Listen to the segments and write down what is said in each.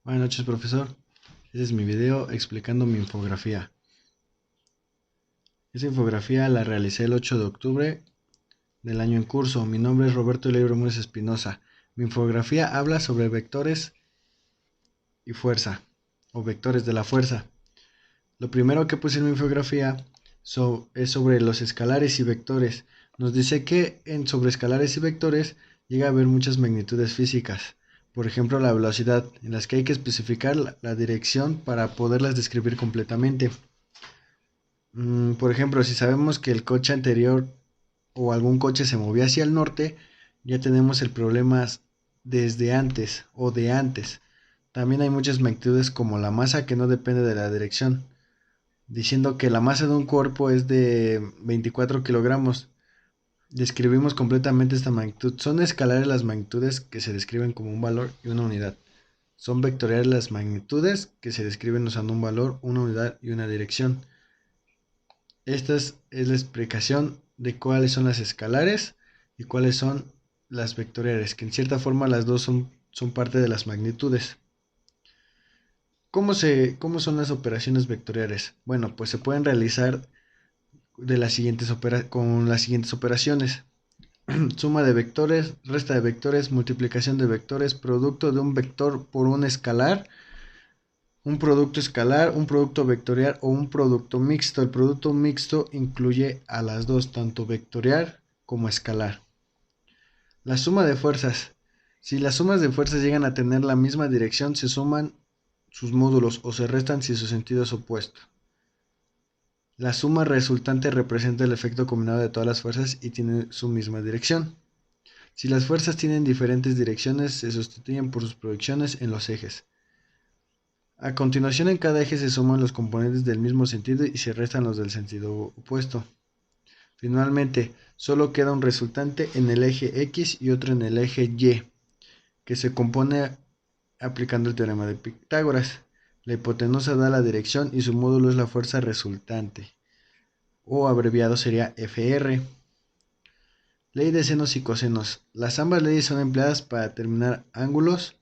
Buenas noches, profesor. Este es mi video explicando mi infografía. Esta infografía la realicé el 8 de octubre del año en curso. Mi nombre es Roberto Leibro Múnez Espinosa. Mi infografía habla sobre vectores y fuerza, o vectores de la fuerza. Lo primero que puse en mi infografía es sobre los escalares y vectores. Nos dice que sobre escalares y vectores llega a haber muchas magnitudes físicas. Por ejemplo, la velocidad, en las que hay que especificar la dirección para poderlas describir completamente. Por ejemplo, si sabemos que el coche anterior o algún coche se movía hacia el norte, ya tenemos el problema desde antes o de antes. También hay muchas magnitudes como la masa, que no depende de la dirección, diciendo que la masa de un cuerpo es de 24 kilogramos. Describimos completamente esta magnitud. Son escalares las magnitudes que se describen como un valor y una unidad. Son vectoriales las magnitudes que se describen usando un valor, una unidad y una dirección. Esta es la explicación de cuáles son las escalares y cuáles son las vectoriales, que en cierta forma las dos son parte de las magnitudes. ¿Cómo son las operaciones vectoriales? Bueno, pues se pueden realizar con las siguientes operaciones. Suma de vectores, resta de vectores, multiplicación de vectores, producto de un vector por un escalar, un producto escalar, un producto vectorial o un producto mixto. El producto mixto incluye a las dos, tanto vectorial como escalar. La suma de fuerzas. Si las sumas de fuerzas llegan a tener la misma dirección, se suman sus módulos o se restan si su sentido es opuesto. La suma resultante representa el efecto combinado de todas las fuerzas y tiene su misma dirección. Si las fuerzas tienen diferentes direcciones, se sustituyen por sus proyecciones en los ejes. A continuación, en cada eje se suman los componentes del mismo sentido y se restan los del sentido opuesto. Finalmente, solo queda un resultante en el eje X y otro en el eje Y, que se compone aplicando el teorema de Pitágoras. La hipotenusa da la dirección y su módulo es la fuerza resultante, o abreviado sería Fr. Ley de senos y cosenos. Las ambas leyes son empleadas para determinar ángulos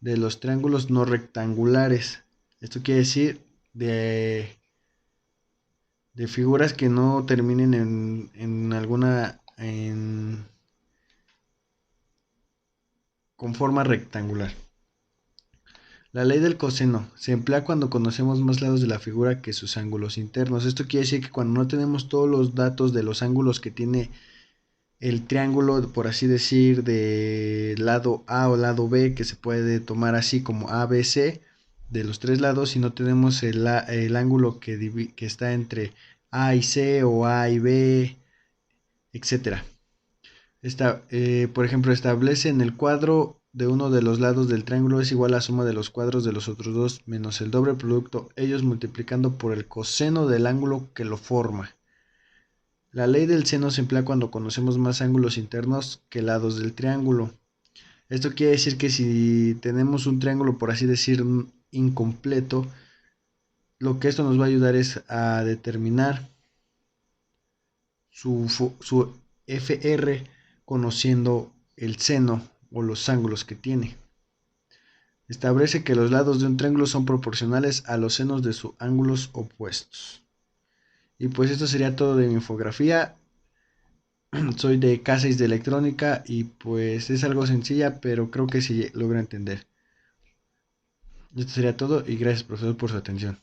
de los triángulos no rectangulares. Esto quiere decir de figuras que no terminen con forma rectangular. La ley del coseno se emplea cuando conocemos más lados de la figura que sus ángulos internos. Esto quiere decir que cuando no tenemos todos los datos de los ángulos que tiene el triángulo, por así decir, de lado A o lado B, que se puede tomar así como ABC, de los tres lados, si no tenemos el ángulo que está entre A y C o A y B, etcétera. Por ejemplo, establece en el cuadro de uno de los lados del triángulo es igual a la suma de los cuadros de los otros dos menos el doble producto, ellos multiplicando por el coseno del ángulo que lo forma. La ley del seno se emplea cuando conocemos más ángulos internos que lados del triángulo. Esto quiere decir que si tenemos un triángulo, por así decir, incompleto, lo que esto nos va a ayudar es a determinar su FR conociendo el seno o los ángulos que tiene. Establece que los lados de un triángulo son proporcionales a los senos de sus ángulos opuestos. Y pues esto sería todo de mi infografía. Soy de K6 de electrónica y pues es algo sencilla, pero creo que sí logra entender. Esto sería todo y gracias, profesor, por su atención.